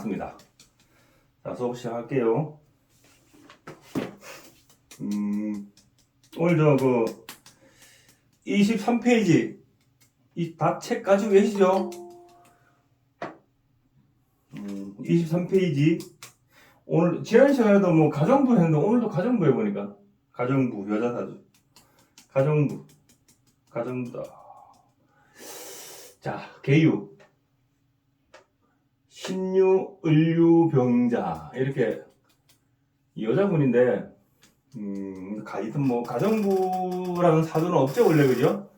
나왔습니다. 자, 수업 시작할게요. 오늘 23페이지 다 책 가지고 계시죠? 23페이지 오늘 지난 시간에도 가정부 했는데 오늘도 가정부 해보니까 가정부 여자사주 가정부다. 자, 개유 신유 을유병자 이렇게 여자분인데 하여튼 가정부라는 사주는 없죠 원래, 그죠?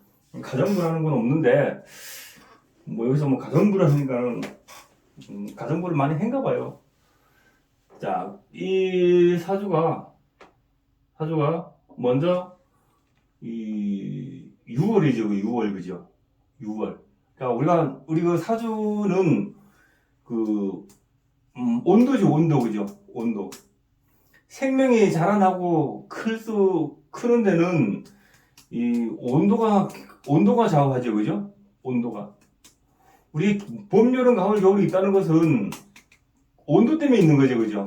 가정부라는 건 없는데 여기서 가정부라니까는 가정부를 많이 했가 봐요. 자, 이 사주가 먼저 이 6월이죠. 6월, 그죠? 6월. 그러니까 우리 사주는 온도죠, 온도, 그죠? 온도. 생명이 자라나고 크는 데는 이 온도가 좌우하죠, 그죠? 온도가. 우리 봄, 여름, 가을, 겨울이 있다는 것은 온도 때문에 있는 거죠, 그죠?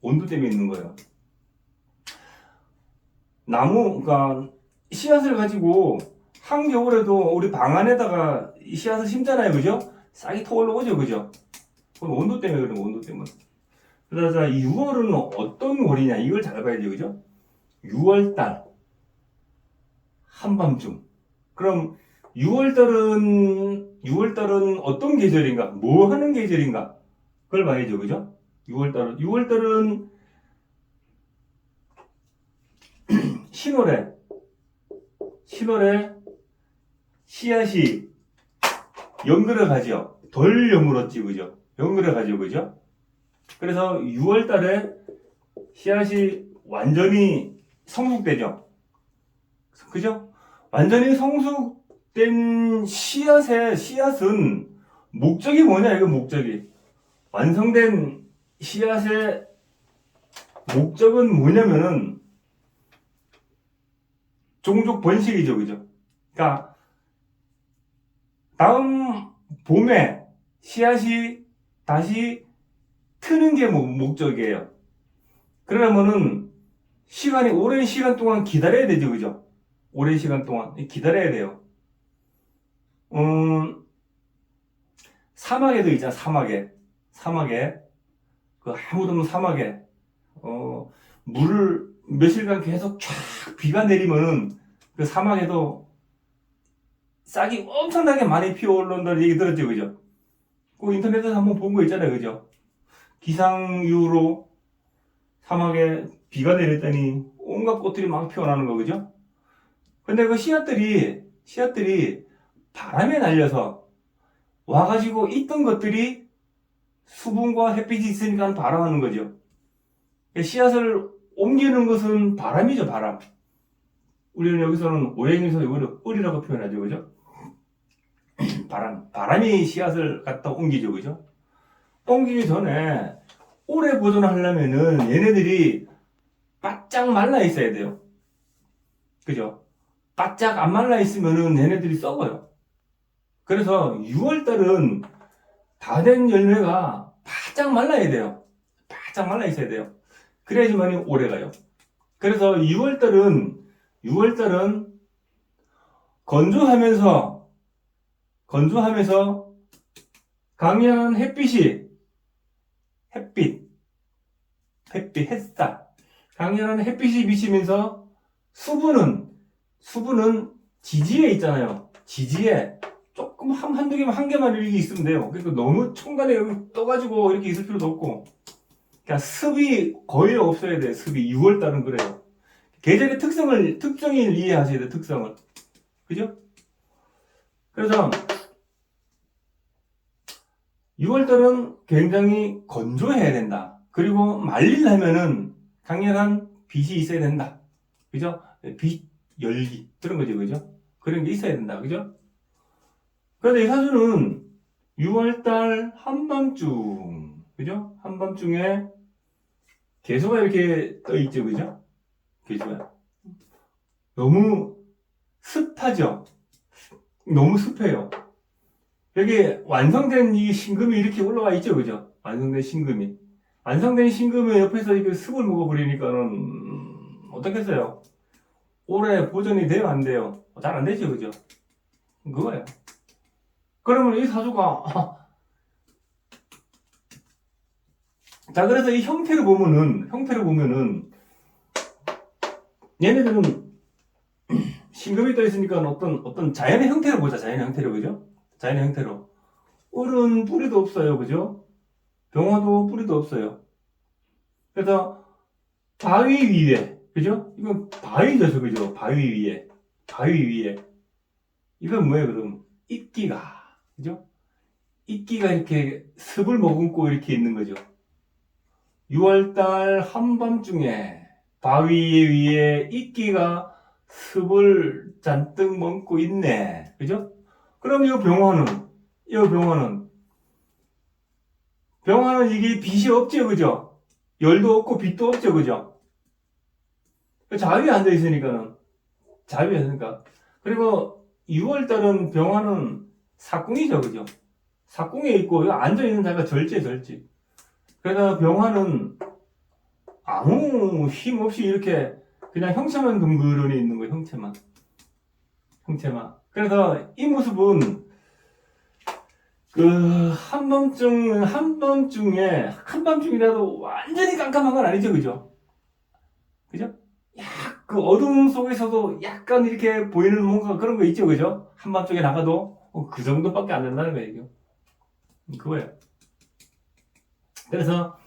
온도 때문에 있는 거예요. 그러니까 씨앗을 가지고 한겨울에도 우리 방 안에다가 씨앗을 심잖아요, 그죠? 싹이 터 올라오죠, 그죠? 그건 온도 때문에 그런 거, 온도 때문에. 그래서 이 6월은 어떤 월이냐, 이걸 잘 봐야 돼요, 그죠? 6월달 한밤중. 그럼 6월달은 어떤 계절인가? 뭐 하는 계절인가? 그걸 봐야죠, 그죠? 6월달은 신월에 씨앗이 연글어 가죠. 덜 여물었지, 그죠? 연글어 가죠, 그죠? 그래서 6월달에 씨앗이 완전히 성숙되죠. 그죠? 완전히 성숙된 씨앗은 목적이 뭐냐, 이거 목적이. 완성된 씨앗의 목적은 뭐냐면은 종족 번식이죠, 그죠? 그러니까 다음 봄에 씨앗이 다시 트는 게 목적이에요. 그러면은 오랜 시간 동안 기다려야 되죠, 그죠? 오랜 시간 동안 기다려야 돼요. 사막에도 있잖아, 사막에 아무도 없는 사막에 물을 며칠간 계속 쫙 비가 내리면은 그 사막에도 싹이 엄청나게 많이 피어오른다는 얘기 들었죠, 그죠? 그 인터넷에서 한번 본 거 있잖아요, 그죠? 기상유로 사막에 비가 내렸더니 온갖 꽃들이 막 피어나는 거, 그죠? 근데 그 씨앗들이 바람에 날려서 와가지고 있던 것들이 수분과 햇빛이 있으니까 발화하는 거죠. 씨앗을 옮기는 것은 바람이죠, 바람. 우리는 여기서는 오행에서 이거를 을이라고 표현하죠, 그죠? 바람이 씨앗을 갖다 옮기죠, 그죠? 옮기기 전에 오래 보존하려면은 얘네들이 바짝 말라 있어야 돼요. 그죠? 바짝 안 말라 있으면은 얘네들이 썩어요. 그래서 6월달은 다 된 열매가 바짝 말라야 돼요. 바짝 말라 있어야 돼요. 그래야지만이 오래 가요. 그래서 6월달은 건조하면서 강렬한 햇빛, 햇살, 강렬한 햇빛이 비치면서 수분은 지지에 있잖아요. 지지에 조금 한두 개만, 한 개만 이렇게 있으면 돼요. 그러니까 너무 총간에 여기 떠가지고 이렇게 있을 필요도 없고. 그러니까 습이 거의 없어야 돼. 습이 6월달은 그래요. 계절의 특성을 이해하셔야 돼. 특성을. 그죠? 그래서 6월달은 굉장히 건조해야 된다. 그리고 말리려면은 강렬한 빛이 있어야 된다. 그죠? 빛, 열기. 그런 거죠. 그죠? 그런 게 있어야 된다. 그죠? 그런데 이 사주는 6월달 한밤중. 그죠? 한밤중에 개수가 이렇게 떠 있죠. 그죠? 개수가. 너무 습하죠? 너무 습해요. 여기 완성된 이 신금이 이렇게 올라와 있죠, 그죠? 완성된 신금이. 완성된 신금의 옆에서 이게 습을 먹어버리니까는 어떻겠어요? 오래 보존이 돼요, 안 돼요? 잘 안 되죠, 그죠? 그거예요. 그러면 이 사주가 자, 그래서 이 형태를 보면은 얘네들은 신금이 떠 있으니까 어떤 자연의 형태를 보자, 자연의 형태로, 그죠? 자연의 형태로. 을은 뿌리도 없어요, 그죠? 병화도 뿌리도 없어요. 그래서 바위 위에, 그죠? 이건 바위죠, 그죠? 바위 위에. 이건 뭐예요, 그럼? 이끼가, 그죠? 이끼가 이렇게 습을 머금고 이렇게 있는 거죠. 6월달 한밤중에 바위 위에 이끼가 습을 잔뜩 먹고 있네. 그죠? 그럼 병화는 이게 빛이 없죠, 그죠? 열도 없고 빛도 없죠, 그죠? 자위에 앉아있으니까는. 자위에 있으니까. 그리고 6월달은 병화는 사궁이죠, 그죠? 사궁에 있고, 앉아있는 자가 절제. 그래서 병화는 아무 힘 없이 이렇게 그냥 형체만 둥그러니 있는 거예요, 형체만. 그래서 이 모습은 그 한밤중이라도 완전히 깜깜한 건 아니죠, 그죠? 그죠? 그 어둠 속에서도 약간 이렇게 보이는 뭔가 그런 거 있죠, 그죠? 한밤중에 나가도 그 정도밖에 안 된다는 거예요, 그거예요. 그래서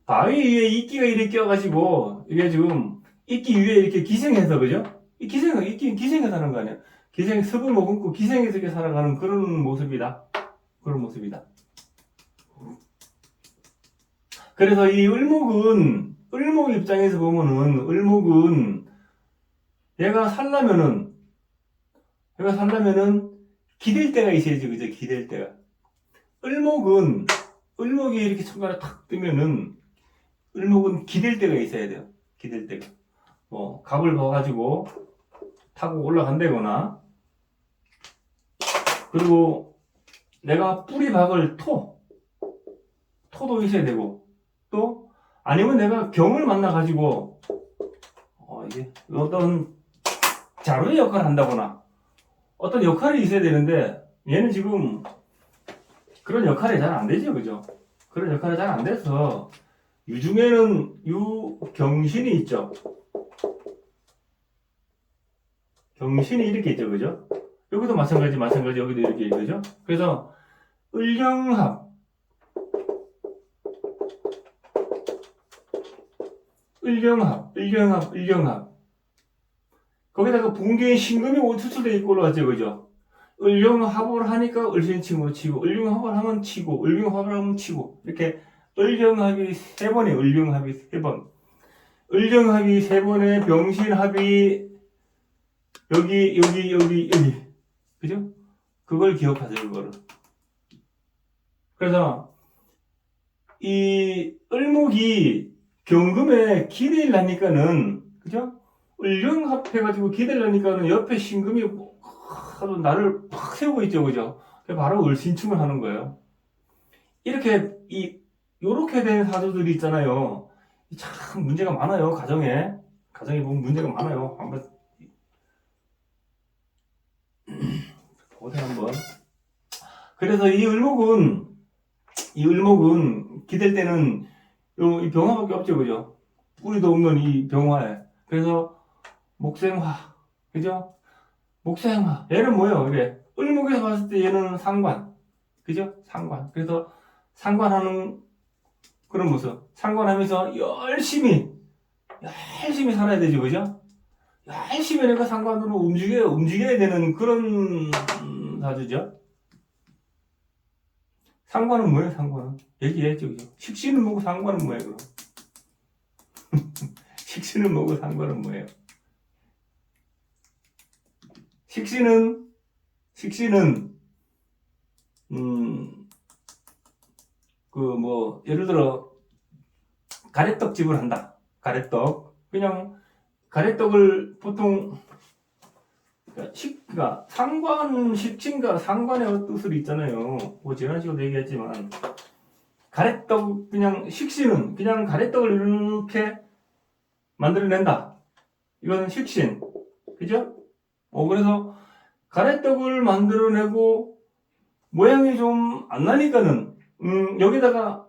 바위 위에 이끼가 이렇게 껴가지고 이게 지금 이끼 위에 이렇게 기생해서, 그죠? 이끼 기생해서 사는 거 아니야? 습을 머금고 기생해서 이렇게 살아가는 그런 모습이다. 그래서 이 을목 입장에서 보면은 을목은 얘가 살려면은 기댈 때가 있어야지, 그죠? 기댈 때가. 을목이 이렇게 천간에 탁 뜨면은 을목은 기댈 때가 있어야 돼요. 기댈 때가. 뭐 갑을 봐가지고 타고 올라간다거나, 그리고 내가 뿌리 박을 토도 있어야 되고, 또 아니면 내가 경을 만나가지고 이게 어떤 자루의 역할을 한다거나 어떤 역할이 있어야 되는데, 얘는 지금 그런 역할이 잘 안 되죠, 그죠? 그런 역할이 잘 안 돼서 유중에는 유경신이 있죠. 경신이 이렇게 있죠, 그죠? 여기도 마찬가지, 여기도 이렇게, 그죠? 그래서 을경합, 거기다가 붕괴의 신금이 오투투되어 있고 올라왔죠, 그죠? 을경합을 하니까 을신칭으로 치고, 을경합을 하면 치고, 을경합을 하면 치고, 이렇게 을경합이 3번에 을경합이 3번. 을경합이 3번에 병신합이 여기. 그죠? 그걸 기억하세요, 그거를. 그래서 이 을목이 경금에 기대를 하니까는, 그죠? 을경합해가지고 기대를 하니까는 옆에 신금이 하도 나를 팍 세우고 있죠, 그죠? 바로 을신충을 하는 거예요. 요렇게 된 사주들이 있잖아요. 참 문제가 많아요, 가정에 보면 문제가 많아요. 한번 보세요, 한번. 그래서 이 을목은 기댈 때는 이 병화밖에 없죠, 그죠? 뿌리도 없는 이 병화에. 그래서 목생화, 그죠? 목생화. 얘는 뭐예요? 이게 을목에서 봤을 때 얘는 상관, 그죠? 상관. 그래서 상관하는 그런 모습. 상관하면서 열심히 살아야 되죠, 그죠? 열심히 내가 상관으로 움직여야 되는 그런 사주죠. 상관은 뭐예요, 상관은? 얘기했죠, 그죠? 식신은 뭐고 상관은 뭐예요, 그럼? 식신은 뭐고 상관은 뭐예요? 식신은, 예를 들어, 가래떡집을 한다. 가래떡. 그냥, 가래떡을 보통, 그러니까 상관, 식신과 상관의 뜻을 있잖아요. 뭐, 지난 시간도 얘기했지만, 가래떡 그냥 식신은 그냥 가래떡을 이렇게 만들어낸다. 이거는 식신. 그죠? 그래서 가래떡을 만들어내고 모양이 좀 안 나니까는 여기다가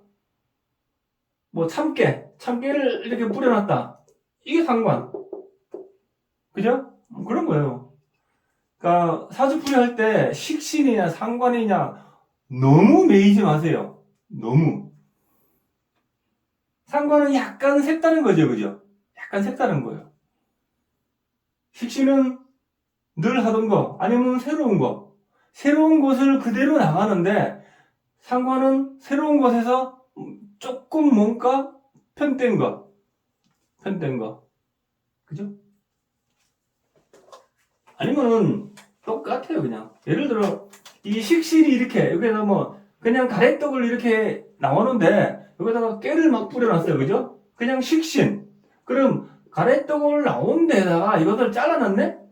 뭐 참깨를 이렇게 뿌려놨다. 이게 상관. 그죠? 그런 거예요. 그러니까 사주풀이 할 때 식신이냐 상관이냐 너무 매이지 마세요. 너무. 상관은 약간 색다른 거죠, 그죠? 약간 색다른 거예요. 식신은 늘 하던 거, 아니면 새로운 거. 새로운 것을 그대로 나가는데, 상관은 새로운 것에서 조금 뭔가 편된 거. 그죠? 아니면은 똑같아요, 그냥. 예를 들어, 이 식신이 이렇게, 여기다 뭐, 그냥 가래떡을 이렇게 나오는데, 여기다가 깨를 막 뿌려놨어요, 그죠? 그냥 식신. 그럼, 가래떡을 나온 데다가 이것을 잘라놨네?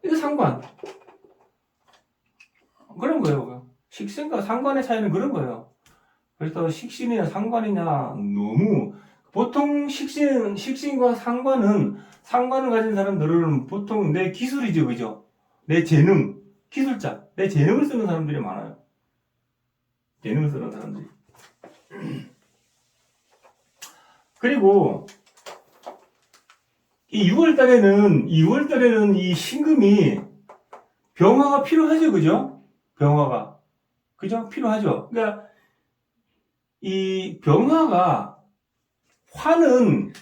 이거 상관. 그런 거예요. 식신과 상관의 차이는 그런 거예요. 그래서 식신이냐 상관이냐 너무 보통 식신과 상관을 가진 사람들은 보통 내 기술이죠, 그죠? 내 재능, 기술자, 내 재능을 쓰는 사람들이 많아요. 재능을 쓰는 사람들이. 그리고 이 6월달에는 이 신금이 병화가 필요하죠, 그죠? 병화가. 그죠? 필요하죠. 그러니까 이 병화가 화는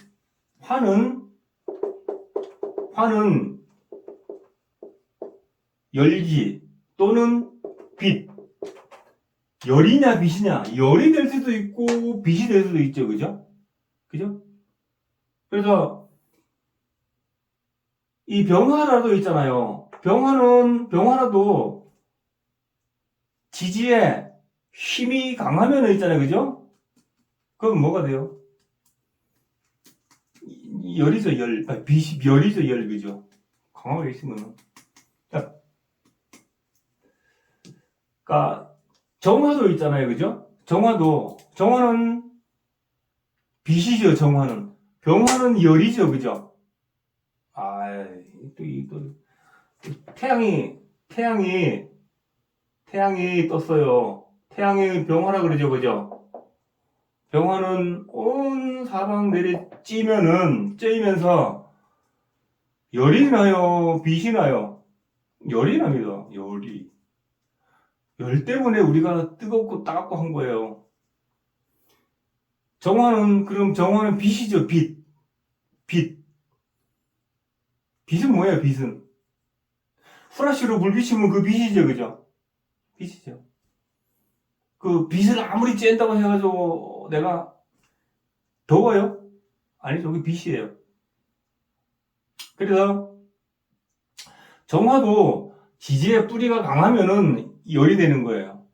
열기 또는 빛. 열이냐 빛이냐. 열이 될 수도 있고 빛이 될 수도 있죠. 그죠? 그죠? 그래서 이 병화라도 있잖아요. 병화라도 지지에 힘이 강하면 있잖아요. 그죠? 그럼 뭐가 돼요? 열이죠, 열. 빛이 열이죠, 열. 그죠? 강하게 있으면. 그러니까 정화도 있잖아요. 그죠? 정화는 빛이죠. 정화는. 병화는 열이죠. 그죠? 또 태양이 떴어요. 태양이 병화라 그러죠. 그죠? 병화는 온 사방 찌면서 열이 나요? 빛이 나요? 열이 납니다. 열이. 열 때문에 우리가 뜨겁고 따갑고 한 거예요. 정화는 빛이죠. 빛. 빛은 뭐예요? 빛은 후라시로 물 비치면 그 빛이죠. 그죠? 빛이죠. 그 빛을 아무리 쬐다고 해가지고 내가 더워요? 아니죠. 그게 빛이에요. 그래서 정화도 지지의 뿌리가 강하면은 열이 되는 거예요.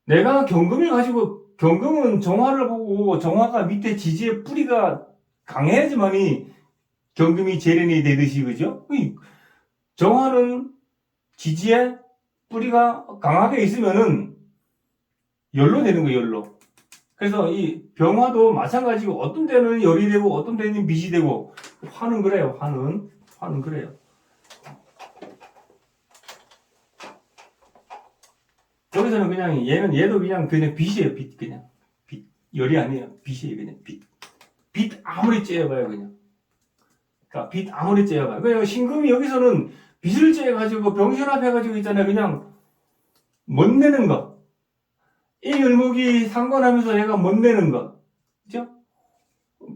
내가 경금은 정화를 보고 정화가 밑에 지지의 뿌리가 강해야지만이 경금이 재련이 되듯이, 그죠? 정화는 지지에 뿌리가 강하게 있으면은 열로 되는 거예요, 열로. 그래서 이 병화도 마찬가지고 어떤 데는 열이 되고 어떤 데는 빛이 되고 화는 그래요, 화는 그래요. 여기서는 그냥 얘도 그냥 빛이에요, 빛. 그냥 빛. 열이 아니에요. 빛이에요, 그냥 빛. 빛 아무리 쬐어봐요, 그냥. 그러니까 빛 아무리 쬐어봐요. 그러니까 신금이 여기서는 빛을 쬐가지고 병신합해가지고 있잖아요. 그냥 못 내는 거. 이 을목이 상관하면서 얘가 못 내는 거. 그죠?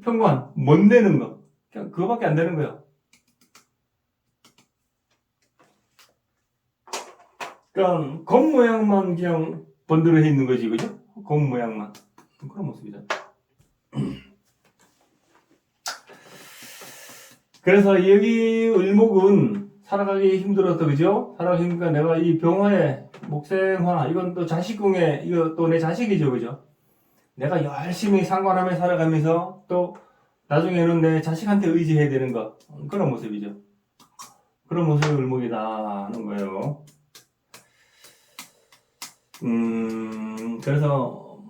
평관, 못 내는 거. 그냥 그거밖에 안 되는 거예요. 그러니까 검 모양만 그냥 번들어 있는 거지, 그죠? 검 모양만. 그런 모습이잖아. 그래서 여기 을목은 살아가기 힘들었다, 그죠? 살아가기 힘드니까 내가 이 병화에 목생화, 이건 또 자식궁에, 이거 또 내 자식이죠, 그죠? 내가 열심히 상관하며 살아가면서 또 나중에는 내 자식한테 의지해야 되는 거. 그런 모습이죠. 그런 모습이 을목이다 하는 거예요. 그래서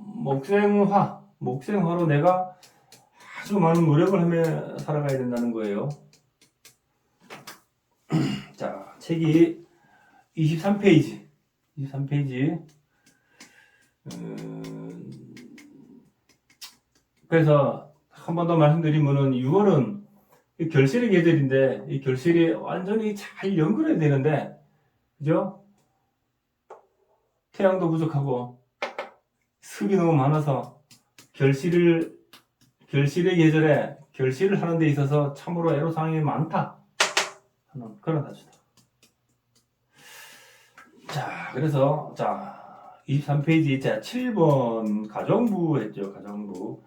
목생화로 내가 아주 많은 노력을 하며 살아가야 된다는 거예요. 자, 책이 23페이지. 그래서 한 번 더 말씀드리면은 6월은 결실의 계절인데 이 결실이 완전히 잘 연결해야 되는데, 그죠? 태양도 부족하고 습이 너무 많아서 결실의 계절에 결실을 하는 데 있어서 참으로 애로사항이 많다 하는 그런 단어다. 자, 그래서 23페이지 7번 가정부 했죠. 가정부.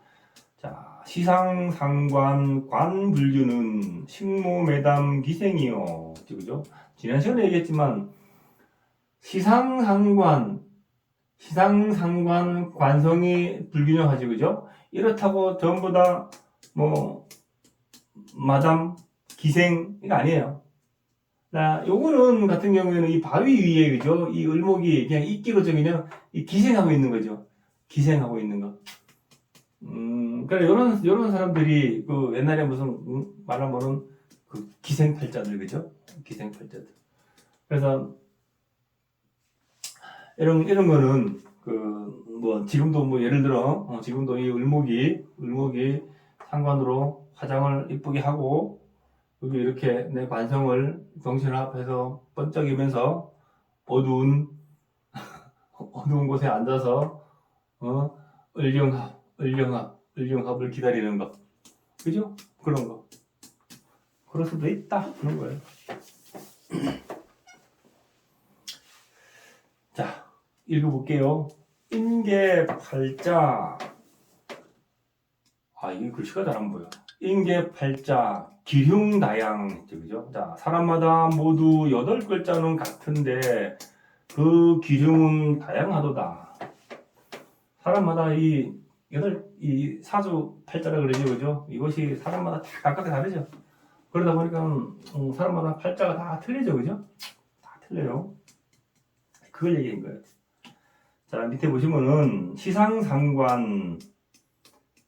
자, 시상상관 관불규는 식모매담 기생이요. 그죠? 지난 시간에 얘기했지만 시상상관 관성이 불균형하지, 그죠? 이렇다고 전부 다 마담 기생 이거 아니에요. 자, 요거는 같은 경우에는 이 바위 위에, 그죠? 이 을목이 그냥 이끼로 그냥 기생하고 있는 거죠. 기생하고 있는 거. 그래, 요런 사람들이, 옛날에 무슨, 말하면은, 기생팔자들, 그죠? 기생팔자들. 그래서, 이런 거는, 지금도 예를 들어, 지금도 이 을목이 상관으로 화장을 이쁘게 하고, 여기 이렇게 내 관성을 정신합해서 번쩍이면서 어두운 곳에 앉아서, 을경합을 기다리는 거. 그죠? 그런 거. 그럴 수도 있다. 그런 거예요. 자, 읽어볼게요. 인계팔자. 이게 글씨가 잘 안 보여. 인계팔자, 기흉다양. 그죠? 자, 사람마다 모두 8글자는 같은데, 그 기흉은 다양하도다. 사람마다 이 사주 팔자라 그러죠, 그죠? 이것이 사람마다 다 각각 다르죠. 그러다 보니까 사람마다 팔자가 다 틀리죠, 그죠? 다 틀려요. 그걸 얘기한 거예요. 자, 밑에 보시면은 시상상관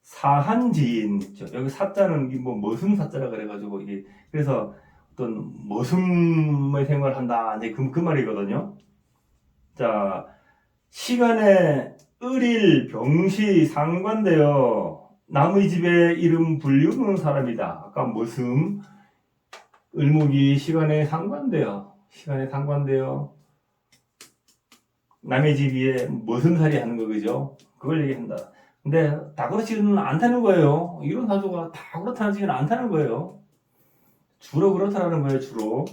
사한지인 있죠. 여기 사자는 머슴 사자라 그래가지고 이게 그래서 어떤 머슴의 생활을 한다, 이제 그 말이거든요. 자, 시간에 을일 병시 상관되어 남의 집에 이름 불리우는 사람이다. 아까 머슴, 을목이 시간에 상관되어 남의 집 위에 머슴살이 하는 거, 그죠? 그걸 얘기한다. 근데 다 그렇지는 않다는 거예요. 이런 사주가 다 그렇다지는 않다는 거예요. 주로 그렇다는 거예요, 주로.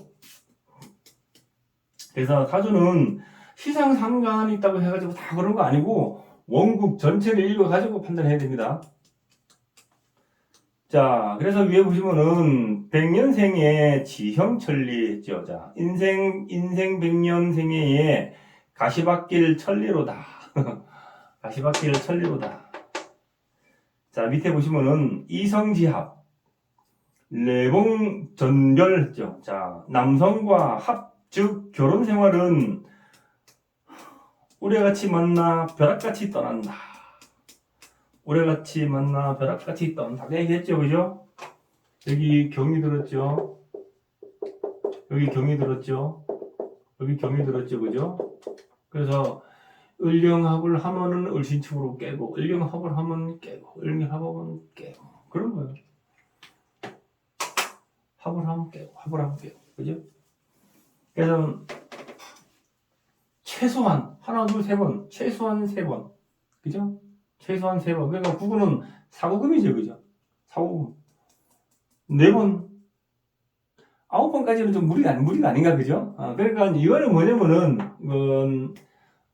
그래서 사주는 시상 상관이 있다고 해가지고 다 그런 거 아니고 원국 전체를 읽어가지고 판단해야 됩니다. 자, 그래서 위에 보시면은 백년생의 지형천리 했죠. 자, 인생 백년생의 가시밭길 천리로다. 가시밭길 천리로다. 자, 밑에 보시면은 이성지합, 내봉전별 했죠. 자, 남성과 합, 즉 결혼 생활은 우레같이 만나 벼락같이 떠난다. 우레같이 만나 벼락같이 떠난다. 얘기했죠, 그죠? 여기 경이 들었죠? 여기 경이 들었죠? 그죠? 그래서 을경합을 하면은 을신축으로 깨고, 을경합을 하면 깨고, 을경합을 깨고, 그런 거예요. 합을 하면 깨고, 그죠? 그래서 최소한 하나, 둘, 세 번, 최소한 3번, 그죠? 최소한 3번. 그러니까 구구는 사구금이죠, 그죠? 사구금 4번, 9번까지는 좀 무리가 아닌가, 그죠? 그러니까 이거는 뭐냐면은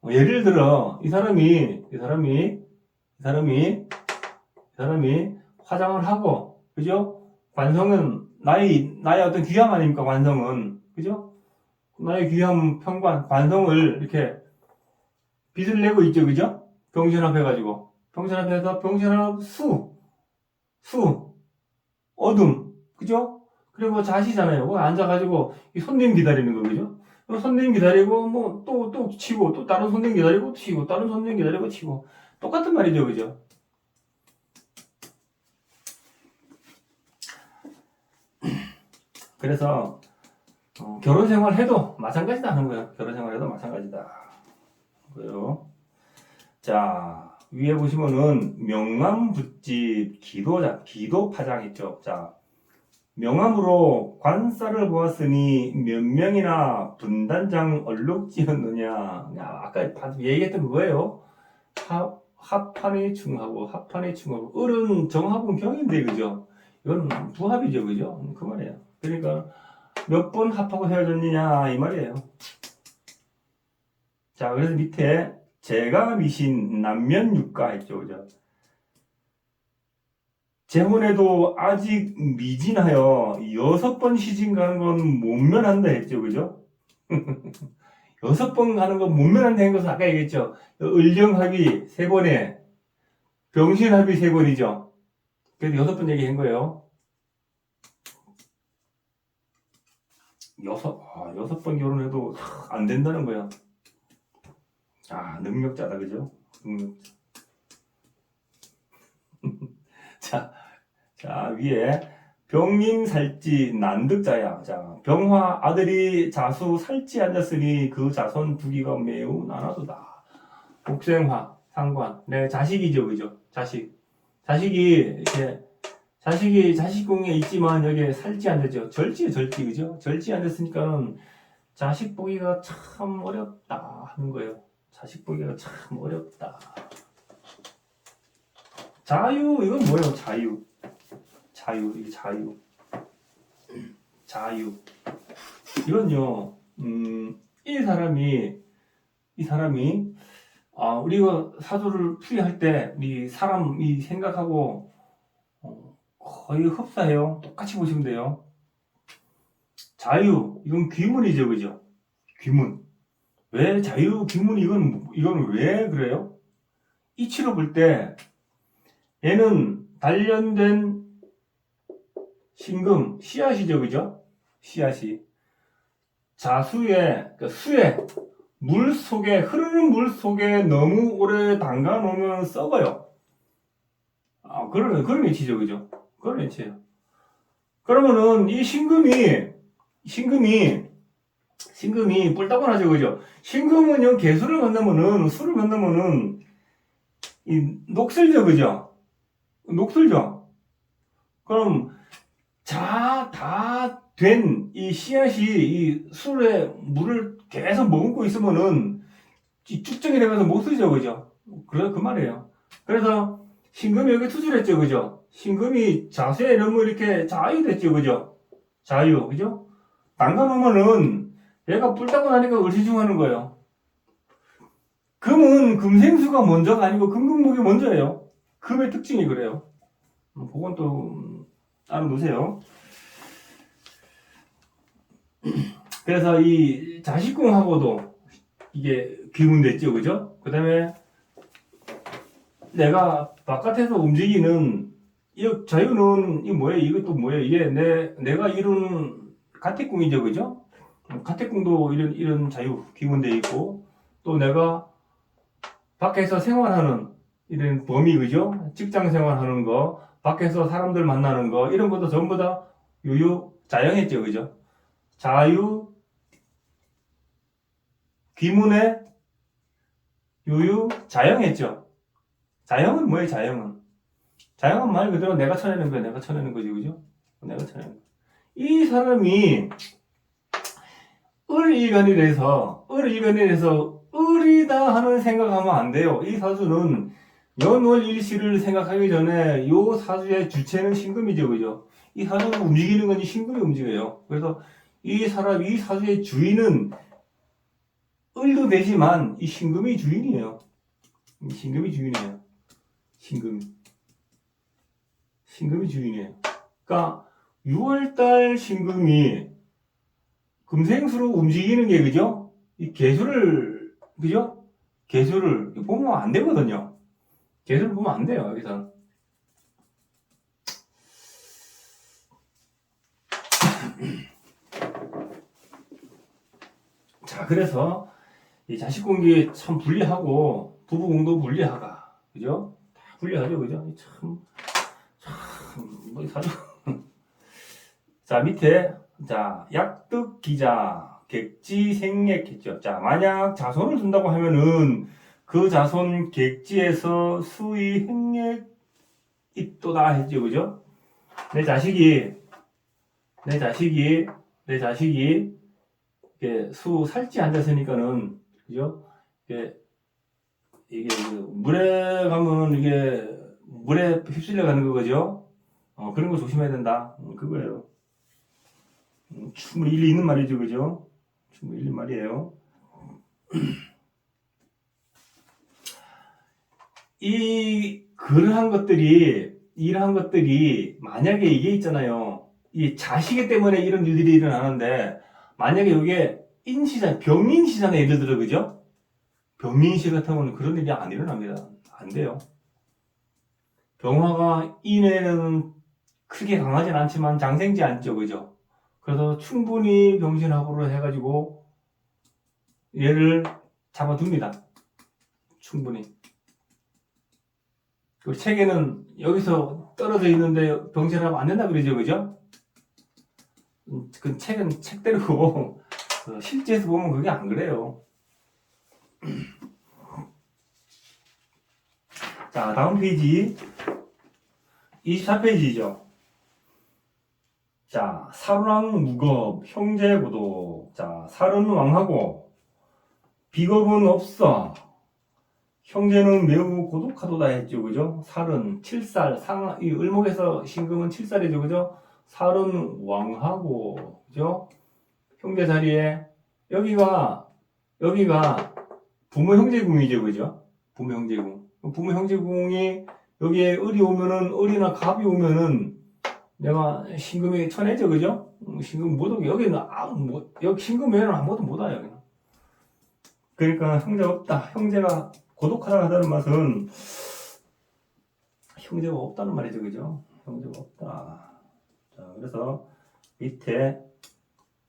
예를 들어 이 사람이 화장을 하고, 그죠? 관성은 나의 어떤 귀함 아닙니까? 관성은, 그죠? 나의 귀함 평관 관성을 이렇게 빛을 내고 있죠, 그죠? 병신합 해가지고 병신합 수 어둠, 그죠? 그리고 자시잖아요. 앉아가지고 손님 기다리는 거, 그죠? 손님 기다리고 또 치고, 또 다른 손님 기다리고 치고, 다른 손님 기다리고 치고, 똑같은 말이죠, 그죠? 그래서 결혼 생활해도 마찬가지다 하는 거예요. 결혼 생활해도 마찬가지다. 그래요. 자, 위에 보시면은 명암붓집 기도 파장 있죠. 자, 명암으로 관사를 보았으니 몇 명이나 분단장 얼룩지었느냐. 아까 얘기했던 그거예요. 합판이 충하고 을은 정합은 경인데 그죠? 이건 부합이죠, 그죠? 그 말이에요. 그러니까 몇 번 합하고 헤어졌느냐 이 말이에요. 자, 그래서 밑에 제가 미신 남면육가 했죠, 그죠? 재혼해도 아직 미진하여 6번 시집 가는 건 못 면한다 했죠, 그죠? 6번 가는 건 못 면한다는 것은 아까 얘기했죠. 을령합의 3번에 병신합의 3번이죠. 그래서 6번 얘기한 거예요. 6번 결혼해도 안 된다는 거야. 능력자다, 그죠? 능력자. 자, 위에 병림 살찌 난득자야. 자, 병화 아들이 자수 살찌 앉았으니 그 자손 두기가 매우 나눠도다. 복생화 상관. 내 자식이죠, 그죠? 자식이 자식궁에 있지만 여기에 살찌 앉았죠. 절지, 그죠? 절지 앉았으니까는 자식 보기가 참 어렵다 하는 거예요. 자식 보기가 참 어렵다. 자유, 이건 뭐예요? 이게 자유. 이건요, 이 사람이, 우리가 사주를 풀이할 때, 이 사람이 생각하고, 거의 흡사해요. 똑같이 보시면 돼요. 자유, 이건 귀문이죠, 그죠? 귀문. 왜 자유, 귀문, 이건 왜 그래요? 이치로 볼 때, 얘는 단련된 신금, 씨앗이죠, 그죠? 씨앗이. 자수에, 그러니까 수에, 흐르는 물 속에 너무 오래 담가 놓으면 썩어요. 그런 위치죠, 그죠? 그런 위치예요. 그러면은, 이 신금이 뿔따고 나죠, 그죠? 신금은요, 개수를 만나면은, 수를 만나면은, 이 녹슬죠, 그죠? 녹슬죠? 그럼, 다 된 이 씨앗이 이 술에 물을 계속 머금고 있으면은 축적이 되면서 못 쓰죠, 그죠? 그 말이에요. 그래서 신금이 여기 투출했죠, 그죠? 신금이 자수에 너무 이렇게 자유됐죠, 그죠? 자유, 그죠? 담가놓으면은 얘가 뿔따고 나니까 을시중하는 거예요. 금은 금생수가 먼저가 아니고 금금목이 먼저예요. 금의 특징이 그래요. 그건 또 알아두세요. 그래서 이 자식궁하고도 이게 귀문됐죠, 그죠? 그 다음에 내가 바깥에서 움직이는 이 자유는 이것도 뭐예요? 이게 내가 이룬 가택궁이죠, 그죠? 가택궁도 이런 자유 귀문돼 있고 또 내가 밖에서 생활하는 이런 범위, 그죠? 직장 생활하는 거, 밖에서 사람들 만나는 거 이런 것도 전부 다 유유 자영했죠, 그죠? 자유 귀문에 유유 자영했죠. 자영은 뭐예요? 자영은 말 그대로 내가 쳐내는 거야. 내가 쳐내는 거지, 그죠? 내가 쳐내는 거. 이 사람이 을일간이 돼서 을이다 하는 생각하면 안 돼요. 이 사주는 연월일시를 생각하기 전에 요 사주의 주체는 신금이죠, 그죠? 이 사주는 움직이는 건 신금이 움직여요. 그래서 이 사주의 주인은 을도 되지만 이 신금이 주인이에요. 신금이 주인이에요. 신금이 주인이에요. 그러니까 6월달 신금이 금생수로 움직이는 게, 그죠? 이 개수를, 그죠? 개수를 보면 안 되거든요. 개수를 보면 안 돼요, 여기서. 자, 그래서 이 자식공기 참 불리하고 부부공도 불리하다. 그죠? 다 훌륭하죠, 그죠? 뭐 사주. 자, 밑에, 자, 약득 기자, 객지 생략했죠. 자, 만약 자손을 둔다고 하면은 그 자손 객지에서 수의 행액 있도다 했죠, 그죠? 내 자식이 이게 수 살찌 앉았으니까는, 그죠? 이게 물에 가면은 이게 물에 휩쓸려 가는 거죠. 그런 거 조심해야 된다. 그거예요. 충분히 일리 있는 말이죠, 그죠? 충분히 일리 말이에요. 이러한 것들이 만약에 이게 있잖아요. 이 자식 때문에 이런 일들이 일어나는데, 만약에 이게 병인시잖아요, 예를 들어, 그죠? 병인시 같으면 그런 일이 안 일어납니다. 안 돼요. 병화가 인해는 크게 강하진 않지만 장생지 않죠, 그죠? 그래서 충분히 병신합으로 해가지고 얘를 잡아둡니다. 충분히. 그 책에는 여기서 떨어져 있는데 병신합 안 된다 그러죠, 그죠? 그 책은 책대로고 실제에서 보면 그게 안 그래요. 자, 다음 페이지 24페이지죠. 자, 살운왕 무겁, 형제고도. 자, 살은 왕하고 비겁은 없어. 형제는 매우 고독하도다 했죠, 그죠? 살은 7살, 이 을목에서 신금은 7살이죠, 그죠? 살은 왕하고, 그죠? 형제 자리에 여기가 부모 형제궁이죠, 그죠? 부모 형제궁. 부모 형제궁이 여기에 을이 오면은, 을이나 갑이 오면은 내가 신금이 천해죠, 그죠? 신금 못 오게. 여기는 여기 신금 외에는 아무것도 못 와요, 그냥. 그러니까 형제가 없다. 형제가 고독하다는 맛은 형제가 없다는 말이죠, 그죠? 형제가 없다. 자, 그래서 밑에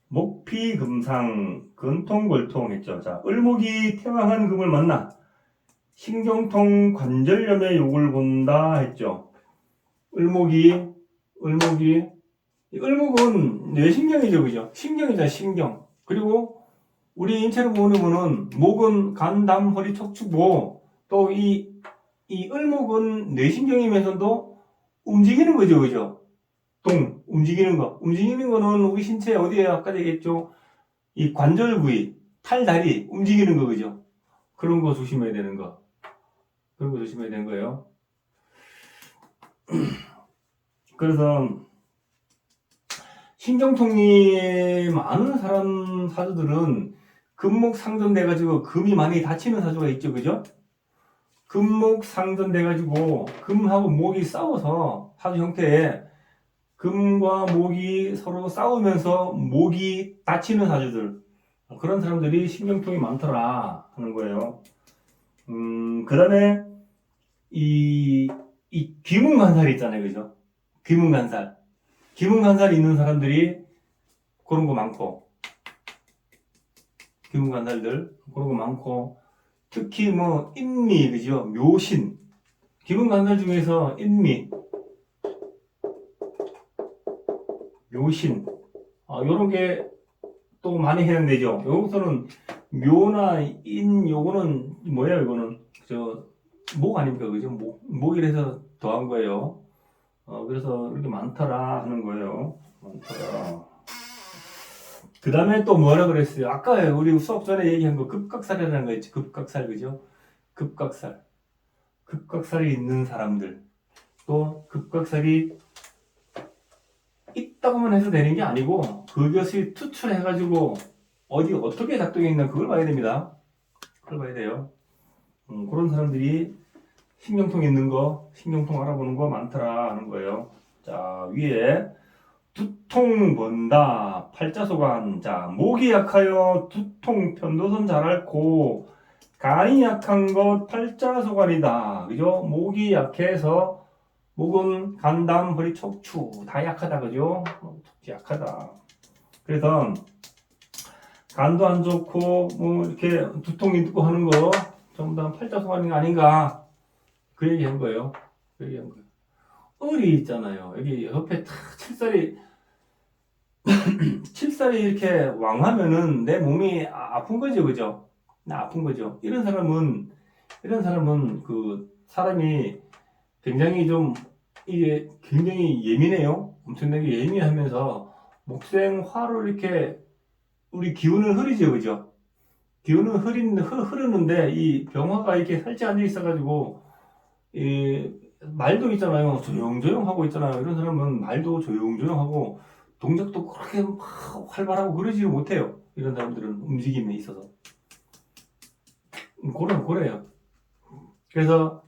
목피금상 근통골통 했죠. 자, 을목이 태왕한 금을 만나 신경통 관절염의 욕을 본다 했죠. 을목은 뇌신경이죠, 그죠? 신경이죠, 신경. 그리고 우리 인체로 보면은 목은 간, 담, 허리, 척추, 모. 또 이 을목은 뇌신경이면서도 움직이는 거죠, 그죠? 움직이는 거. 움직이는 거는 우리 신체 어디에 아까 얘기했죠? 이 관절 부위, 팔, 다리 움직이는 거, 그죠? 그런 거 조심해야 되는 거. 그런 거 조심해야 되는 거예요. 그래서 신경통이 많은 사주들은 금목 상전돼가지고 금이 많이 다치는 사주가 있죠, 그죠? 금목 상전돼가지고 금하고 목이 싸워서 사주 형태에 금과 목이 서로 싸우면서 목이 다치는 사주들, 그런 사람들이 신경통이 많더라 하는 거예요. 그 다음에 이 귀문간살이 있잖아요, 그죠? 귀문간살이 있는 사람들이 그런 거 많고, 귀문간살들 그런 거 많고, 특히 뭐 인미, 그죠? 묘신, 귀문간살 중에서 인미, 묘신, 요런 게 또 많이 해당되죠. 여기서는 묘나 인, 요거는 뭐야, 이거는 목 아닙니까, 그죠? 목이라서 더한 거예요. 그래서 이렇게 많더라 하는 거예요. 많더라. 그 다음에 또 뭐라 그랬어요? 아까 우리 수업 전에 얘기한 거 급각살이라는 거 있지. 급각살, 그죠? 급각살이 있는 사람들. 또 급각살이 있다고만 해서 되는 게 아니고 그것이 투출해가지고 어떻게 작동이 있나 그걸 봐야 됩니다. 그걸 봐야 돼요. 그런 사람들이 신경통 있는 거, 신경통 알아보는 거 많더라 하는 거예요. 자, 위에 두통 번다, 팔자소간. 자, 목이 약하여 두통 편도선 잘 앓고 간이 약한 것 팔자소간이다. 그죠? 목이 약해서 목은 간, 담, 허리, 척추 다 약하다, 그죠? 약하다. 그래서 간도 안 좋고 뭐 이렇게 두통이 있고 하는 거 전부 다 팔자소간이 아닌가 그 얘기 한 거예요. 그 얘기 한 거예요. 을이 있잖아요. 여기 옆에 탁 칠살이 이렇게 왕하면은 내 몸이 아픈 거죠, 그죠? 나 아픈 거죠. 이런 사람은 그 사람이 굉장히 좀 이게 굉장히 예민해요. 엄청나게 예민하면서 목생화로 이렇게 우리 기운을 흐리죠, 그죠? 기운을 흐르는데 이 병화가 이렇게 살짝 앉아 있어가지고 이 말도 있잖아요. 조용조용 하고 있잖아요. 이런 사람은 말도 조용조용 하고 동작도 그렇게 막 활발하고 그러지 못해요. 이런 사람들은 움직임에 있어서. 그래요. 그래서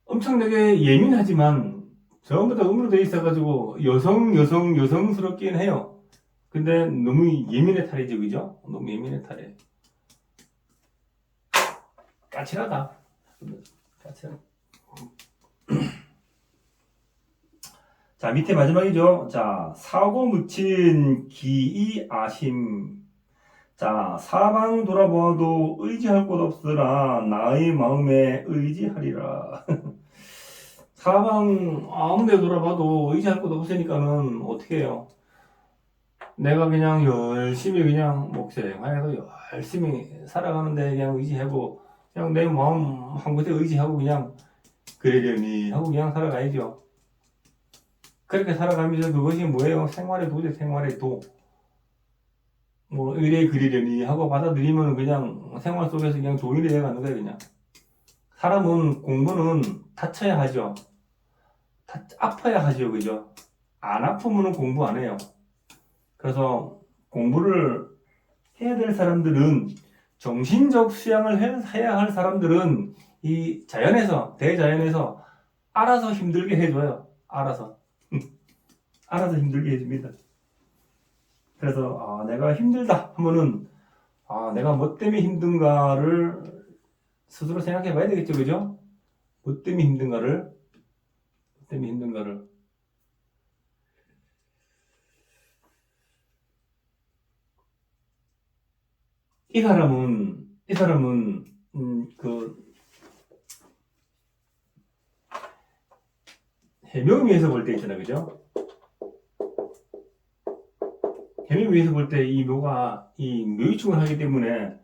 엄청나게 예민하지만 전부 다 음으로 돼 있어가지고 여성스럽긴 해요. 근데 너무 예민의 탈이죠, 그죠? 너무 예민의 탈이에요. 까칠하다. 까칠하다. 자, 밑에 마지막이죠. 자, 사고 묻힌 기이 아심. 자, 사방 돌아보아도 의지할 곳 없으라 나의 마음에 의지하리라. 사방 아무데 돌아봐도 의지할 곳 없으니까는 어떻게 해요? 내가 그냥 열심히 그냥 목생활해서 열심히 살아가는데 그냥 의지하고 그냥 내 마음 한 곳에 의지하고 그냥 그러려니 하고 그냥 살아가야죠. 그렇게 살아가면서 그것이 뭐예요? 생활의 도죠, 생활의 도. 뭐 의뢰 그리려니 하고 받아들이면 그냥 생활 속에서 그냥 조인이 돼가는 거예요, 그냥. 사람은 공부는 다쳐야 하죠. 아파야 하죠, 그죠? 안 아프면 공부 안 해요. 그래서 공부를 해야 될 사람들은 정신적 수양을 해야 할 사람들은 이 자연에서 대자연에서 알아서 힘들게 해줘요. 알아서 힘들게 해줍니다. 그래서 내가 힘들다 하면은 내가 뭐 때문에 힘든가를 스스로 생각해 봐야 되겠죠, 그죠? 뭐 때문에 힘든가를 이 사람은 그 해명 위에서 볼 때 있잖아요, 그죠? 해명 위에서 볼 때 이 묘가 이 묘유충을 하기 때문에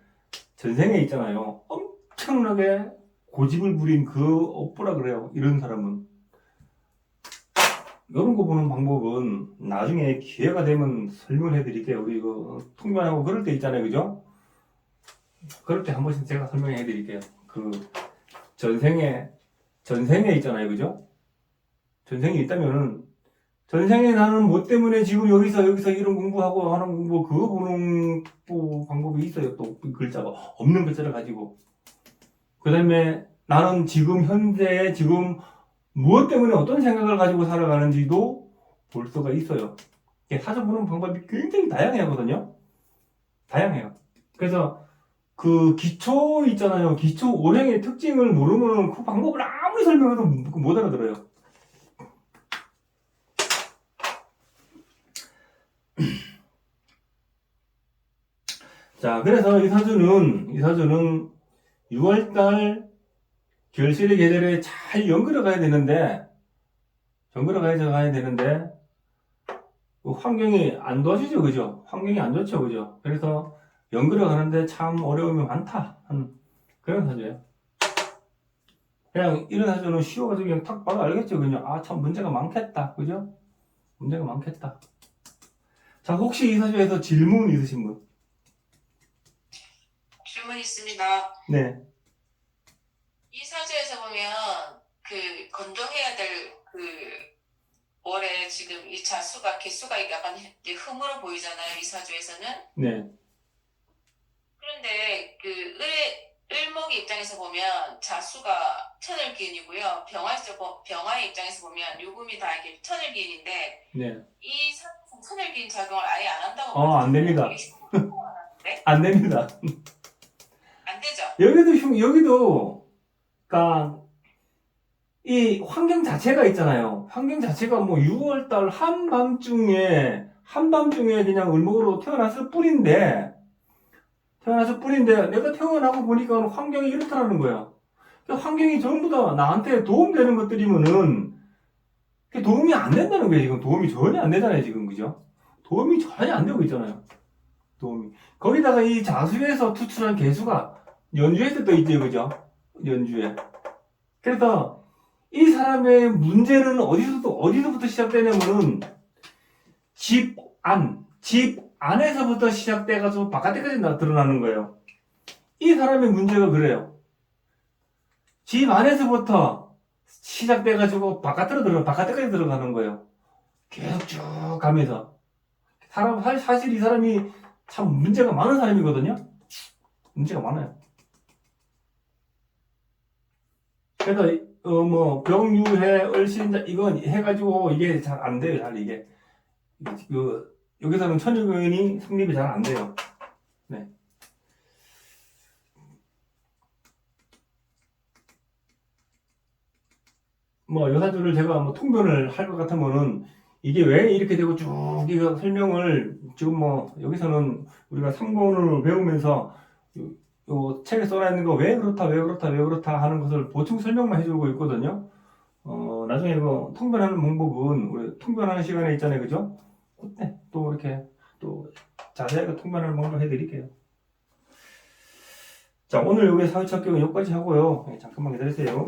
전생에 있잖아요. 엄청나게 고집을 부린 그 업보라 그래요. 이런 사람은. 이런 거 보는 방법은 나중에 기회가 되면 설명해 드릴게요. 우리 그 통변하고 그럴 때 있잖아요, 그죠? 그럴 때 한 번씩 제가 설명해 드릴게요. 그 전생에 있잖아요, 그죠? 전생에 있다면은 전생에 나는 뭐 때문에 지금 여기서 이런 공부하고 하는 공부 그거 보는 또 방법이 있어요. 또 글자가 없는 글자를 가지고 그 다음에 나는 지금 현재 지금 무엇 때문에 어떤 생각을 가지고 살아가는지도 볼 수가 있어요. 사주 보는 방법이 굉장히 다양하거든요. 다양해요. 그래서 그 기초 있잖아요. 기초 오행의 특징을 모르면 그 방법을 아무리 설명해도 못 알아들어요. 자, 그래서 이 사주는 6월달 결실의 계절에 잘 연결해 가야 되는데, 그 환경이 안 도와주죠, 그죠? 환경이 안 좋죠, 그죠? 그래서 연결해 가는데 참 어려움이 많다 하는 그런 사주예요. 그냥 이런 사주는 쉬워가지고 그냥 탁 봐도 알겠죠, 그냥. 참 문제가 많겠다, 그죠? 문제가 많겠다. 자, 혹시 이 사주에서 질문 있으신 분? 질문 있습니다. 네. 이 사주에서 보면 그 건조해야 될 그 월에 지금 이 자수가 개수가 약간 이제 흠으로 보이잖아요. 이 사주에서는. 네. 그런데 그 을목의 입장에서 보면 자수가 천을기운이고요. 병화의 입장에서 보면 요금이 다 이게 천을기운인데 네. 이 사주는 천을기운 작용을 아예 안 한다고 안 됩니다. 네? 안 됩니다. 안 되죠. 여기도, 그니까, 이 환경 자체가 있잖아요. 환경 자체가 뭐 6월달 한밤중에 그냥 을목으로 태어났을 뿐인데, 내가 태어나고 보니까 환경이 이렇다라는 거야. 환경이 전부 다 나한테 도움되는 것들이면은 그게 도움이 안 된다는 거예요. 지금 도움이 전혀 안 되잖아요. 지금 그죠? 도움이 전혀 안 되고 있잖아요. 도움이. 거기다가 이 자수에서 투출한 개수가 연주에서 떠 있죠. 그죠? 연주에. 그래서 이 사람의 문제는 어디서부터 시작되냐면은 집 안에서부터 시작돼가지고 바깥에까지 드러나는 거예요. 이 사람의 문제가 그래요. 집 안에서부터 시작돼가지고 바깥에까지 들어가는 거예요. 계속 쭉 가면서. 사실 이 사람이 참 문제가 많은 사람이거든요. 문제가 많아요. 그래서, 병유해, 얼신자, 이건 해가지고 이게 잘 안 돼요. 잘 이게. 여기서는 천유근이 성립이 잘 안 돼요. 네. 요사주를 제가 통변을 할 것 같으면은 이게 왜 이렇게 되고 쭉 이거 설명을 지금 여기서는 우리가 3권을 배우면서 요 책에 써놔 있는 거 왜 그렇다 하는 것을 보충 설명만 해주고 있거든요. 나중에 통변하는 방법은 우리 통변하는 시간에 있잖아요. 그죠? 그때 또 이렇게 또 자세하게 통변하는 방법 해드릴게요. 자, 오늘 여기 사회적 합격은 여기까지 하고요. 잠깐만 기다리세요.